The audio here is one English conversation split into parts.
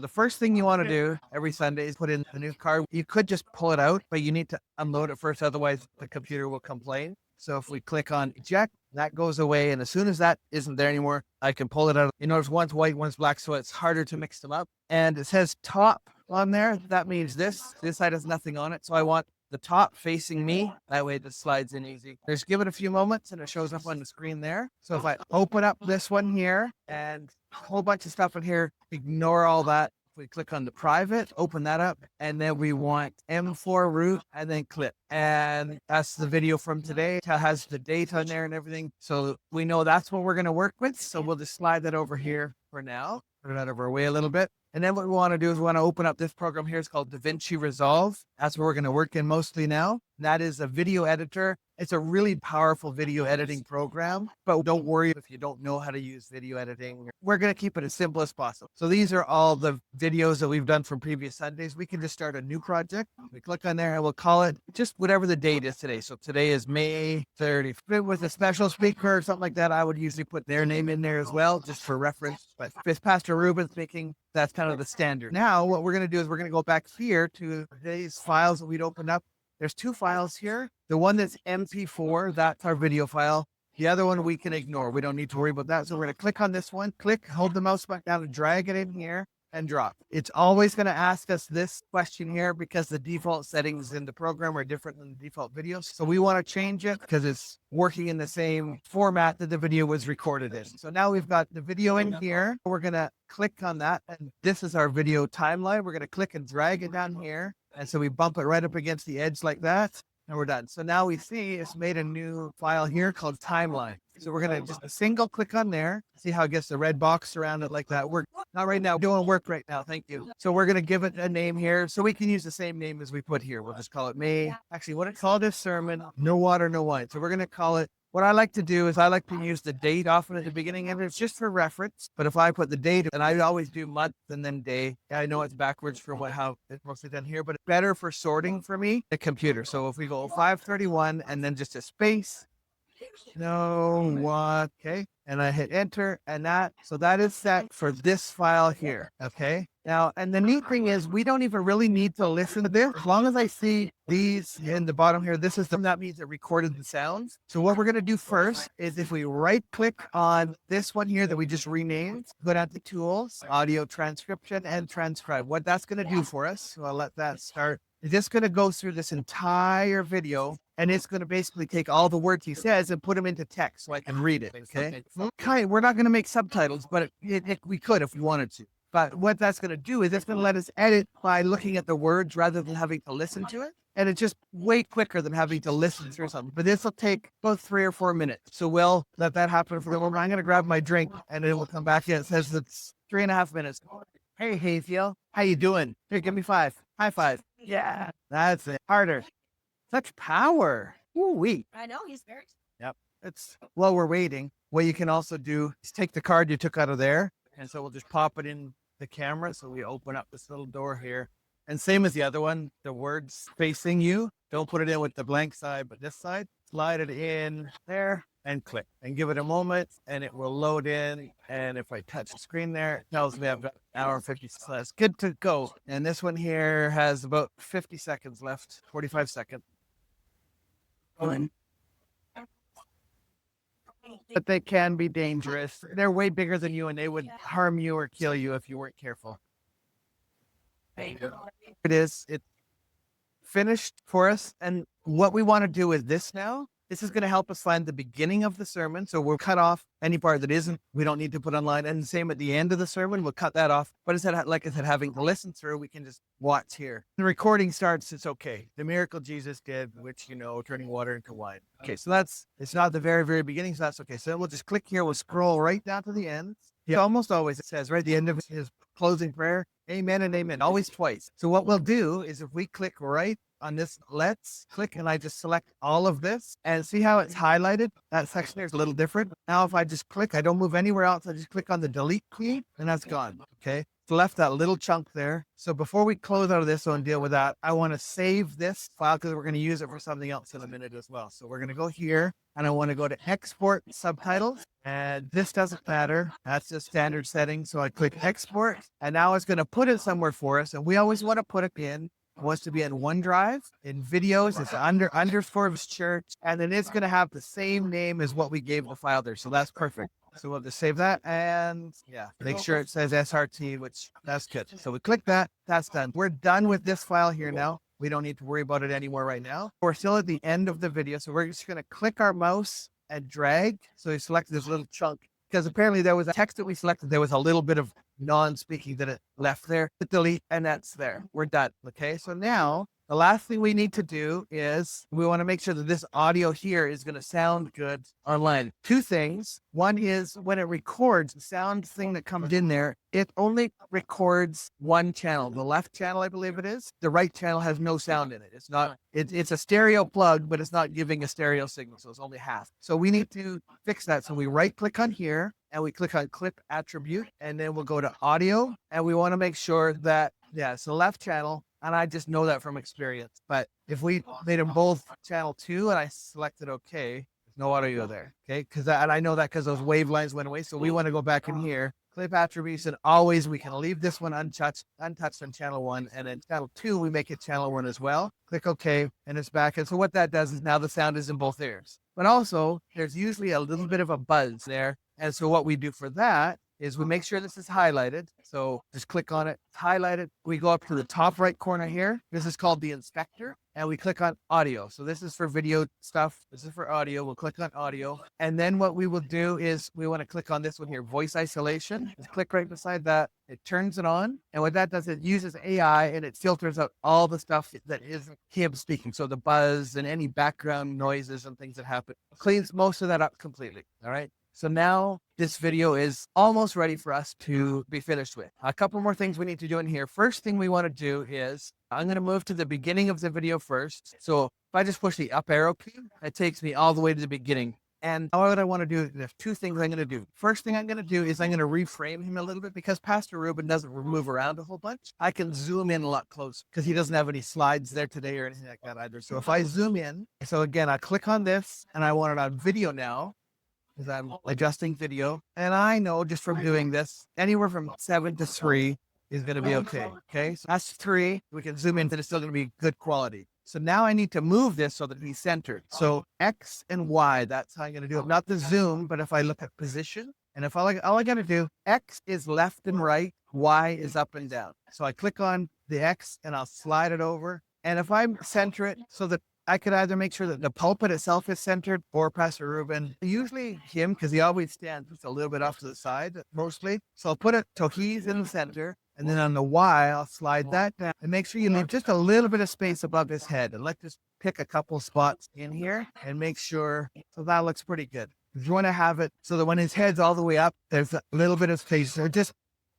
The first thing you want to do every Sunday is put in a new card. You could just pull it out, but you need to unload it first. Otherwise, the computer will complain. So if we click on eject, that goes away. And as soon as that isn't there anymore, I can pull it out. You notice one's white, one's black, so it's harder to mix them up. And it says top on there. That means this side has nothing on it. So I want the top facing me. That way this slides in easy. Just give it a few moments and it shows up on the screen there. So if I open up this one here and a whole bunch of stuff in here, ignore all that. If we click on the private, open that up, and then we want M4 root and then clip. And that's the video from today. It has the date on there and everything. So we know that's what we're going to work with. So we'll just slide that over here for now. Put it out of our way a little bit. And then what we want to do is we want to open up this program here. It's called DaVinci Resolve. That's what we're going to work in mostly now. That is a video editor. It's a really powerful video editing program, but don't worry if you don't know how to use video editing. We're going to keep it as simple as possible. So these are all the videos that we've done from previous Sundays. We can just start a new project. We click on there and we'll call it just whatever the date is today. So today is May 30th. If it was a special speaker or something like that, I would usually put their name in there as well, just for reference. But if it's Pastor Ruben speaking, that's kind of the standard. Now, what we're going to do is we're going to go back here to these files that we'd opened up. There's two files here. The one that's MP4, that's our video file. The other one we can ignore. We don't need to worry about that. So we're going to click on this one, click, hold the mouse back down and drag it in here and drop. It's always going to ask us this question here because the default settings in the program are different than the default videos. So we want to change it because it's working in the same format that the video was recorded in. So now we've got the video in here. We're going to click on that. And this is our video timeline. We're going to click and drag it down here. And so we bump it right up against the edge like that. And we're done. So now we see it's made a new file here called timeline. So we're going to just a single click on there. See how it gets the red box around it like that. We're not right now doing work right now. Thank you. So we're going to give it a name here. So we can use the same name as we put here. We'll just call it May. Actually, what I call this sermon, no water, no wine. So we're going to call it, what I like to do is I like to use the date often at the beginning, and it's just for reference. But if I put the date, and I always do month and then day. I know it's backwards for how it's mostly done here, but it's better for sorting for me, the computer. So if we go 531 and then just a space, no, what, okay. And I hit enter and that, so that is set for this file here. Okay. Now, and the neat thing is we don't even really need to listen to this. As long as I see these in the bottom here, this is that means it recorded the sounds. So what we're going to do first is if we right click on this one here that we just renamed, go down to tools, audio transcription and transcribe. What that's going to do for us, so I'll let that start. It's just going to go through this entire video and it's going to basically take all the words he says and put them into text so I can read it. Okay. We're not going to make subtitles, but we could if we wanted to. But what that's going to do is it's going to let us edit by looking at the words rather than having to listen to it. And it's just way quicker than having to listen through something. But this will take about 3 or 4 minutes. So we'll let that happen for the moment. I'm going to grab my drink and it will come back in. It says it's 3.5 minutes. Hey, Hayfield, how you doing? Here, give me 5. High five. Yeah, that's it. Harder. Such power. Woo-wee. I know, he's very. Yep. It's while we're waiting, what you can also do is take the card you took out of there. And so we'll just pop it in the camera. So we open up this little door here. And same as the other one, the words facing you. Don't put it in with the blank side, but this side. Slide it in there and click and give it a moment and it will load in. And if I touch the screen there, it tells me I've got an hour and 50 seconds. So that's good to go. And this one here has about 50 seconds left, 45 seconds. But they can be dangerous. They're way bigger than you and they would harm you or kill you if you weren't careful. It is. It's finished for us. And what we want to do is this now. This is going to help us find the beginning of the sermon. So we'll cut off any part that isn't, we don't need to put online. And the same at the end of the sermon, we'll cut that off. But instead, like I said, having to listen through, we can just watch here. The recording starts, it's okay. The miracle Jesus did, which, turning water into wine. Okay, so it's not the very, very beginning, so that's okay. So we'll just click here, we'll scroll right down to the end. Yeah, almost always it says right at the end of his closing prayer, amen and amen, always twice. So what we'll do is if we click right on this, let's click and I just select all of this and see how it's highlighted. That section there is a little different. Now, if I just click, I don't move anywhere else. I just click on the delete key and that's gone. Okay. left that little chunk there. So before we close out of this one and deal with that, I want to save this file because we're going to use it for something else in a minute as well. So we're going to go here and I want to go to export subtitles, and this doesn't matter. That's the standard setting. So I click export, and now it's going to put it somewhere for us. And we always want to put it in. It wants to be in OneDrive. In videos, it's underscore church, and then it's going to have the same name as what we gave the file there. So that's perfect. So we'll just save that and make sure it says SRT, which that's good. So we click that, that's done. We're done with this file here now. We don't need to worry about it anymore right now. We're still at the end of the video. So we're just going to click our mouse and drag. So we select this little chunk because apparently there was a text that we selected. There was a little bit of non-speaking that it left there. Delete, and that's there. We're done. Okay. So now the last thing we need to do is we want to make sure that this audio here is going to sound good online. Two things. One is when it records, the sound thing that comes in there, it only records one channel. The left channel, I believe it is. The right channel has no sound in it. It's not, it's a stereo plug, but it's not giving a stereo signal. So it's only half. So we need to fix that. So we right click on here and we click on clip attribute, and then we'll go to audio, and we want to make sure that, it's the left channel. And I just know that from experience. But if we made them both channel 2 and I selected OK, there's no audio there. Okay. And I know that because those wave lines went away. So we want to go back in here, clip attributes, and always we can leave this one untouched on channel 1. And then channel 2, we make it channel 1 as well. Click OK, and it's back. And so what that does is now the sound is in both ears. But also, there's usually a little bit of a buzz there. And so what we do for that is we make sure this is highlighted. So just click on it, highlight it. We go up to the top right corner here. This is called the inspector, and we click on audio. So this is for video stuff. This is for audio. We'll click on audio. And then what we will do is we want to click on this one here, voice isolation. Just click right beside that. It turns it on. And what that does, it uses AI and it filters out all the stuff that isn't him speaking. So the buzz and any background noises and things that happen. Cleans most of that up completely. All right. So now this video is almost ready for us to be finished with. A couple more things we need to do in here. First thing we want to do is I'm going to move to the beginning of the video first. So if I just push the up arrow key, it takes me all the way to the beginning. And what I want to do, there's two things I'm going to do. First thing I'm going to do is I'm going to reframe him a little bit because Pastor Ruben doesn't move around a whole bunch. I can zoom in a lot closer because he doesn't have any slides there today or anything like that either. So if I zoom in, so again, I click on this and I want it on video now. I'm adjusting video, and I know just from doing this, anywhere from 7 to 3 is going to be okay. Okay, so that's 3. We can zoom in, and it's still going to be good quality. So now I need to move this so that he's centered. So X and Y, that's how I'm going to do it. Not the zoom, but if I look at position, and if all I got to do, X is left and right, Y is up and down. So I click on the X and I'll slide it over. And if I center it so that I could either make sure that the pulpit itself is centered or Pastor Ruben, usually him, because he always stands just a little bit off to the side, mostly. So I'll put it so he's in the center. And then on the Y, I'll slide that down and make sure you leave just a little bit of space above his head. And let's just pick a couple spots in here and make sure. So that looks pretty good. You want to have it so that when his head's all the way up, there's a little bit of space there, just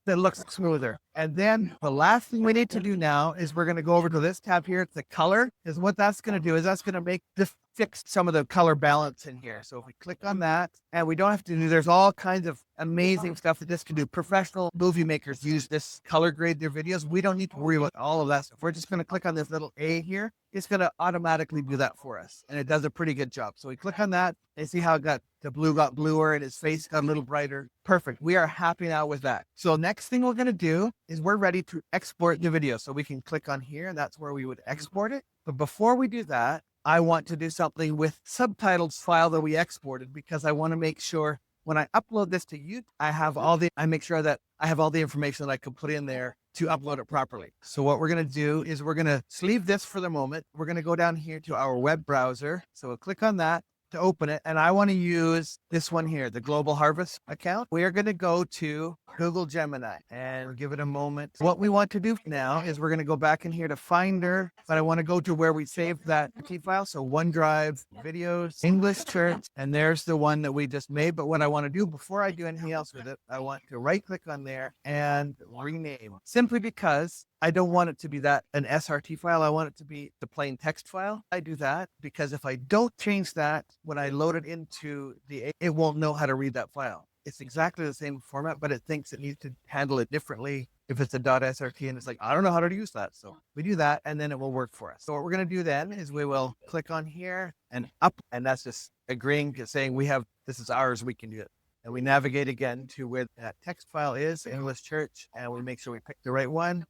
that looks smoother. And then the last thing we need to do now is we're going to go over to this tab here. It's the color. Is what that's going to do is that's going to make this fix some of the color balance in here. So if we click on that, and we don't have to do, there's all kinds of amazing stuff that this can do. Professional movie makers use this color grade their videos. We don't need to worry about all of that stuff. We're just going to click on this little A here. It's going to automatically do that for us. And it does a pretty good job. So we click on that and see how it got the blue got bluer and his face got a little brighter. Perfect. We are happy now with that. So next thing we're going to do is we're ready to export the video. So we can click on here and that's where we would export it. But before we do that, I want to do something with subtitles file that we exported because I want to make sure when I upload this to YouTube, I make sure that I have all the information that I can put in there to upload it properly. So what we're going to do is we're going to leave this for the moment. We're going to go down here to our web browser. So we'll click on that to open it. And I want to use this one here, the Global Harvest account. We are going to go to Google Gemini and give it a moment. What we want to do now is we're going to go back in here to Finder, but I want to go to where we saved that file. So OneDrive, videos, English Church, and there's the one that we just made. But what I want to do before I do anything else with it, I want to right click on there and rename, simply because I don't want it to be an SRT file. I want it to be the plain text file. I do that because if I don't change that, when I load it into it won't know how to read that file. It's exactly the same format, but it thinks it needs to handle it differently if it's a .srt and it's like, I don't know how to use that. So we do that and then it will work for us. So what we're going to do then is we will click on here and up, and that's just agreeing to saying we have, this is ours, we can do it. And we navigate again to where that text file is, English Church, and we make sure we pick the right one.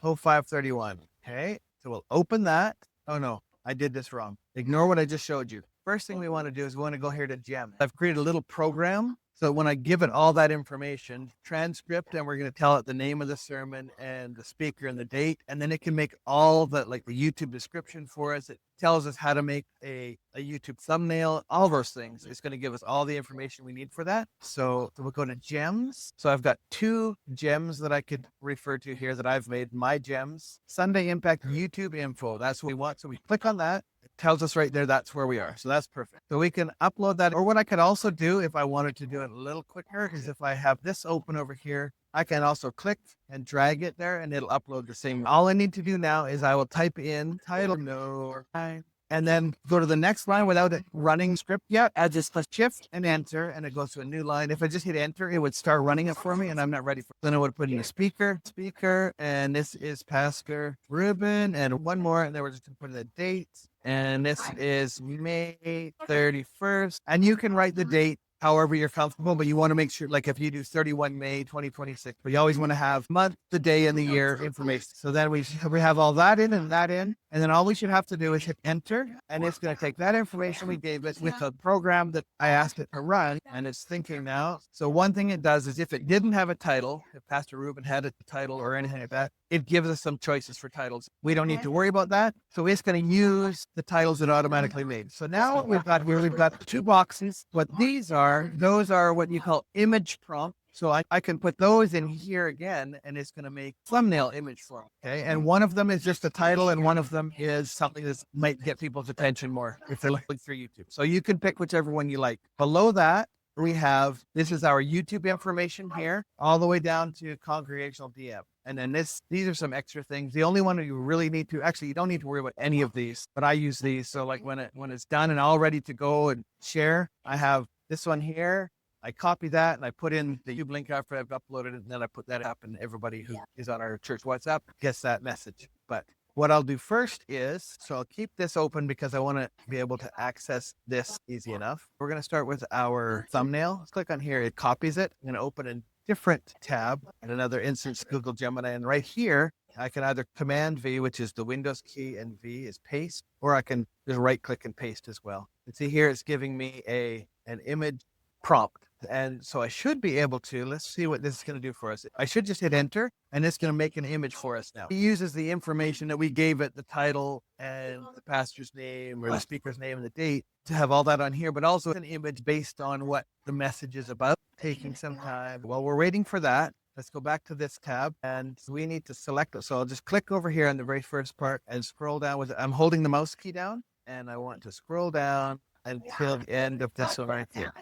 0531. Okay. So we'll open that. Oh no, I did this wrong. Ignore what I just showed you. First thing we want to do is we want to go here to Gem. I've created a little program. So when I give it all that information, transcript, and we're going to tell it the name of the sermon and the speaker and the date, and then it can make all the, like the YouTube description for us. It tells us how to make a YouTube thumbnail, all those things. It's going to give us all the information we need for that. So we'll go to Gems. So I've got 2 gems that I could refer to here that I've made, my gems. Sunday Impact YouTube info. That's what we want. So we click on that. It tells us right there, that's where we are. So that's perfect. So we can upload that. Or what I could also do if I wanted to do it a little quicker is if I have this open over here, I can also click and drag it there and it'll upload the same. All I need to do now is I will type in title, no, and then go to the next line without it running script yet. I just press shift and enter and it goes to a new line. If I just hit enter, it would start running it for me and I'm not ready for it. Then I would put in a speaker, and this is Pastor Ruben, and one more, and then we're just going to put in the date. And this is May 31st. And you can write the date however you're comfortable, but you want to make sure, like if you do 31 May 2026, but you always want to have month, the day, and the year information. So then we have all that in and that in, and then all we should have to do is hit enter, and it's going to take that information we gave it with the program that I asked it to run, and it's thinking now. So one thing it does is if it didn't have a title, if Pastor Ruben had a title or anything like that, it gives us some choices for titles. We don't need to worry about that. So it's going to use the titles it automatically made. So now what we've got here, we've got 2 boxes. What these are, those are what you call image prompt. So I can put those in here again, and it's going to make thumbnail image for them. Okay. And one of them is just a title, and one of them is something that might get people's attention more if they're looking through YouTube. So you can pick whichever one you like. Below that, we have, this is our YouTube information here, all the way down to congregational DM. And then these are some extra things. The only one you really need to, actually, you don't need to worry about any of these, but I use these. So like when it's done and all ready to go and share, I have this one here. I copy that and I put in the YouTube link after I've uploaded it, and then I put that up, and everybody who is on our church WhatsApp gets that message. But what I'll do first is, so I'll keep this open because I want to be able to access this easy enough. We're going to start with our thumbnail. Let's click on here. It copies it. I'm going to open a different tab and another instance, Google Gemini. And right here, I can either Command V, which is the Windows key, and V is paste, or I can just right click and paste as well. And see here, it's giving me an image prompt. And so I should be able to, let's see what this is going to do for us. I should just hit enter, and it's going to make an image for us now. It uses the information that we gave it, the title and the pastor's name or the speaker's name and the date, to have all that on here, but also an image based on what the message is about. Taking some time. While we're waiting for that, let's go back to this tab, and we need to select it. So I'll just click over here on the very first part and scroll down with it. I'm holding the mouse key down, and I want to scroll down until the end of this one right here.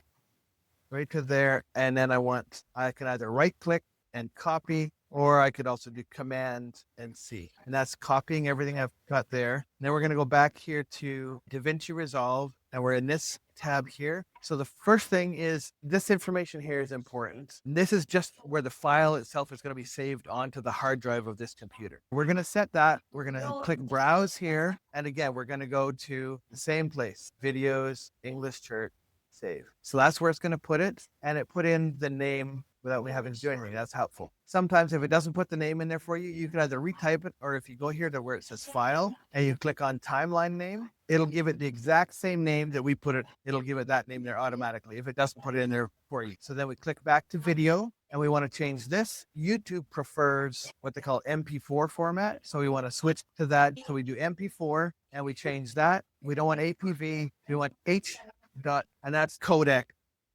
Right to there, and then I can either right click and copy, or I could also do Command and C, and that's copying everything I've got there. And then we're going to go back here to DaVinci Resolve, and we're in this tab here. So the first thing is this information here is important. This is just where the file itself is going to be saved onto the hard drive of this computer. We're going to set that. We're going to click Browse here, and again, we're going to go to the same place, Videos, English Church. Save. So that's where it's going to put it, and it put in the name without me having to do anything. That's helpful. Sometimes if it doesn't put the name in there for you, you can either retype it, or if you go here to where it says file and you click on timeline name, it'll give it the exact same name that we put it. It'll give it that name there automatically if it doesn't put it in there for you. So then we click back to video, and we want to change this. YouTube prefers what they call MP4 format. So we want to switch to that. So we do MP4 and we change that. We don't want APV. We want and that's codec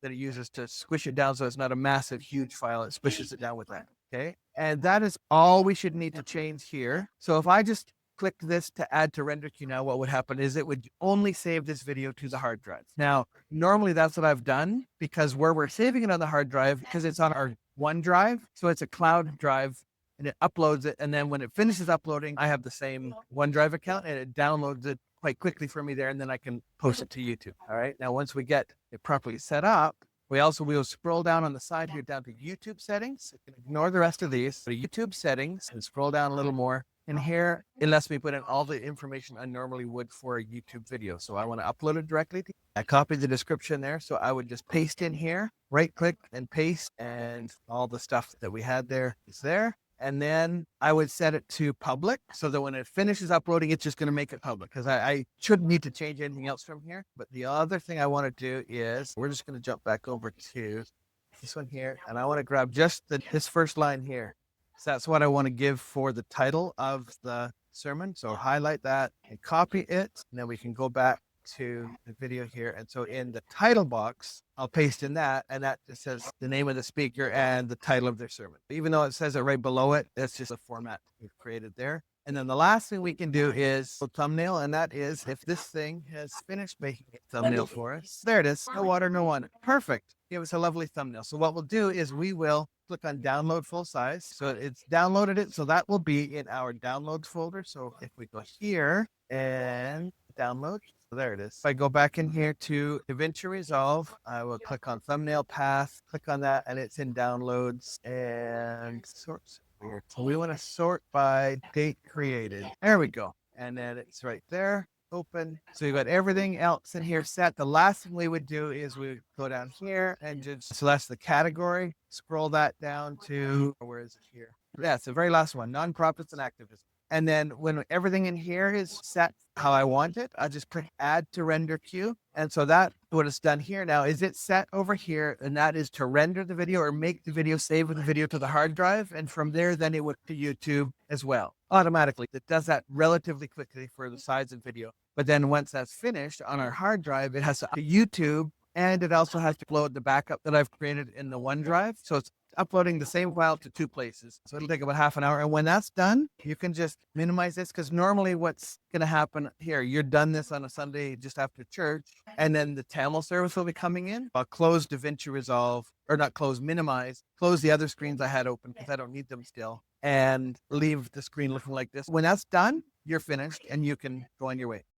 that it uses to squish it down so it's not a massive, huge file. It squishes it down with that. Okay. And that is all we should need to change here. So if I just click this to add to render queue now, what would happen is it would only save this video to the hard drive. Now, normally that's what I've done, because where we're saving it on the hard drive, because it's on our OneDrive, so it's a cloud drive, and it uploads it. And then when it finishes uploading, I have the same OneDrive account, and it downloads it quite quickly for me there, and then I can post it to YouTube. All right. Now, once we get it properly set up, We'll scroll down on the side here down to YouTube settings. You can ignore the rest of these. Go to YouTube settings and scroll down a little more. And here, it lets me put in all the information I normally would for a YouTube video. So I want to upload it directly. I copied the description there. So I would just paste in here, right click and paste, and all the stuff that we had there is there. And then I would set it to public so that when it finishes uploading, it's just going to make it public because I shouldn't need to change anything else from here. But the other thing I want to do is we're just going to jump back over to this one here. And I want to grab just this first line here. So that's what I want to give for the title of the sermon. So highlight that and copy it. And then we can go back to the video here. And so in the title box, I'll paste in that, and that just says the name of the speaker and the title of their sermon. Even though it says it right below it, that's just a format we've created there. And then the last thing we can do is a thumbnail, and that is if this thing has finished making a thumbnail for us. There it is. No water, no one. Perfect. Give us a lovely thumbnail. So what we'll do is we will click on download full size. So it's downloaded it. So that will be in our downloads folder. So if we go here and download, so there it is. If I go back in here to DaVinci Resolve, I will click on thumbnail path, click on that, and it's in downloads and sorts. Weird. So we want to sort by date created. There we go. And then it's right there. Open. So you've got everything else in here set. The last thing we would do is we go down here and just, so that's the category. Scroll that down to, where is it here? Yeah, it's the very last one, nonprofits and activism. And then when everything in here is set how I want it, I just click add to render queue. And so that what it's done here now is it's set over here, and that is to render the video or make the video, save the video to the hard drive. And from there, then it would to YouTube as well. Automatically. It does that relatively quickly for the size of video. But then once that's finished on our hard drive, it has to YouTube, and it also has to upload the backup that I've created in the OneDrive. So it's uploading the same file to 2 places. So it'll take about half an hour. And when that's done, you can just minimize this, because normally what's going to happen here, you're done this on a Sunday just after church, and then the Tamil service will be coming in. I'll close DaVinci Resolve, or not close, minimize, close the other screens I had open because I don't need them still, and leave the screen looking like this. When that's done, you're finished and you can go on your way.